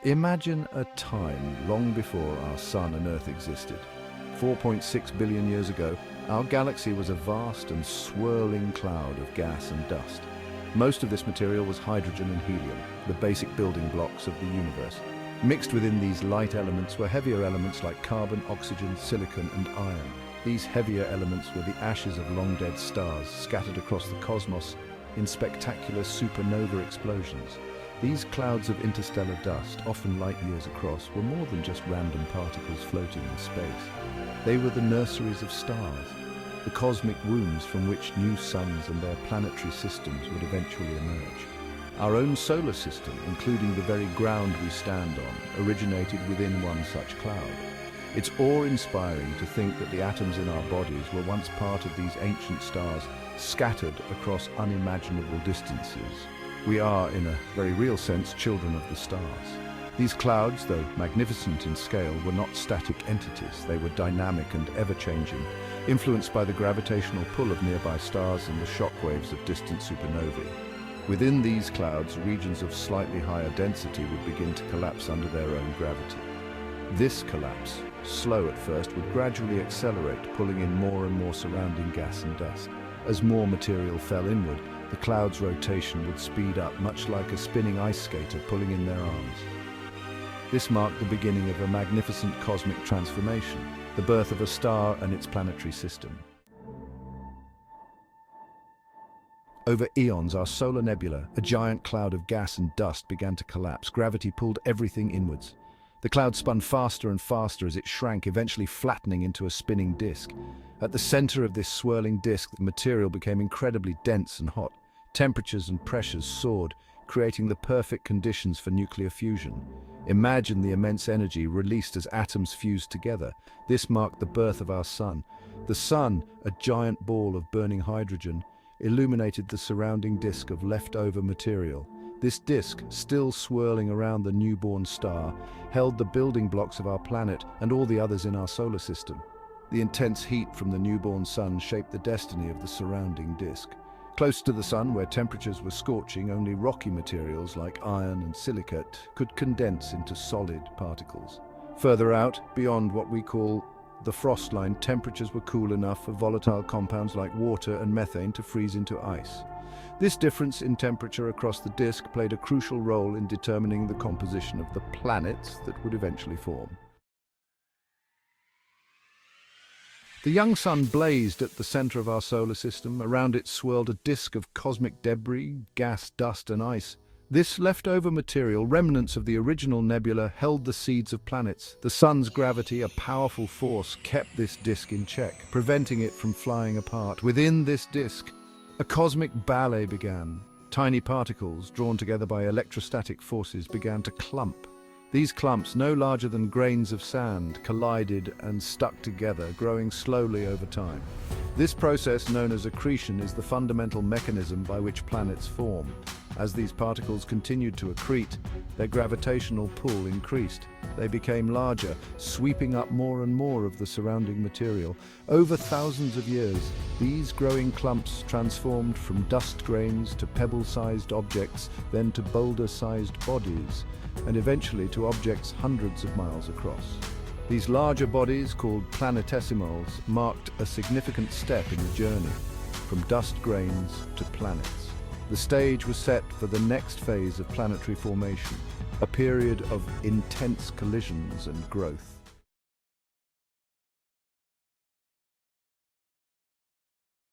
Imagine a time long before our Sun and Earth existed. 4.6 billion years ago, our galaxy was a vast and swirling cloud of gas and dust. Most of this material was hydrogen and helium, the basic building blocks of the universe. Mixed within these light elements were heavier elements like carbon, oxygen, silicon, and iron. These heavier elements were the ashes of long-dead stars scattered across the cosmos in spectacular supernova explosions. These clouds of interstellar dust, often light years across, were more than just random particles floating in space. They were the nurseries of stars, the cosmic wombs from which new suns and their planetary systems would eventually emerge. Our own solar system, including the very ground we stand on, originated within one such cloud. It's awe-inspiring to think that the atoms in our bodies were once part of these ancient stars, scattered across unimaginable distances. We are, in a very real sense, children of the stars. These clouds, though magnificent in scale, were not static entities. They were dynamic and ever-changing, influenced by the gravitational pull of nearby stars and the shockwaves of distant supernovae. Within these clouds, regions of slightly higher density would begin to collapse under their own gravity. This collapse, slow at first, would gradually accelerate, pulling in more and more surrounding gas and dust. As more material fell inward, the cloud's rotation would speed up, much like a spinning ice skater pulling in their arms. This marked the beginning of a magnificent cosmic transformation, the birth of a star and its planetary system. Over eons, our solar nebula, a giant cloud of gas and dust, began to collapse. Gravity pulled everything inwards. The cloud spun faster and faster as it shrank, eventually flattening into a spinning disk. At the center of this swirling disk, the material became incredibly dense and hot. Temperatures and pressures soared, creating the perfect conditions for nuclear fusion. Imagine the immense energy released as atoms fused together. This marked the birth of our sun. The sun, a giant ball of burning hydrogen, illuminated the surrounding disk of leftover material. This disk, still swirling around the newborn star, held the building blocks of our planet and all the others in our solar system. The intense heat from the newborn sun shaped the destiny of the surrounding disk. Close to the sun, where temperatures were scorching, only rocky materials like iron and silicate could condense into solid particles. Further out, beyond what we call the frost line, temperatures were cool enough for volatile compounds like water and methane to freeze into ice. This difference in temperature across the disk played a crucial role in determining the composition of the planets that would eventually form. The young sun blazed at the center of our solar system. Around it swirled a disk of cosmic debris, gas, dust, and ice. This leftover material, remnants of the original nebula, held the seeds of planets. The sun's gravity, a powerful force, kept this disk in check, preventing it from flying apart. Within this disk, a cosmic ballet began. Tiny particles, drawn together by electrostatic forces, began to clump. These clumps, no larger than grains of sand, collided and stuck together, growing slowly over time. This process, known as accretion, is the fundamental mechanism by which planets form. As these particles continued to accrete, their gravitational pull increased. They became larger, sweeping up more and more of the surrounding material. Over thousands of years, these growing clumps transformed from dust grains to pebble-sized objects, then to boulder-sized bodies, and eventually to objects hundreds of miles across. These larger bodies, called planetesimals, marked a significant step in the journey, from dust grains to planets. The stage was set for the next phase of planetary formation, a period of intense collisions and growth.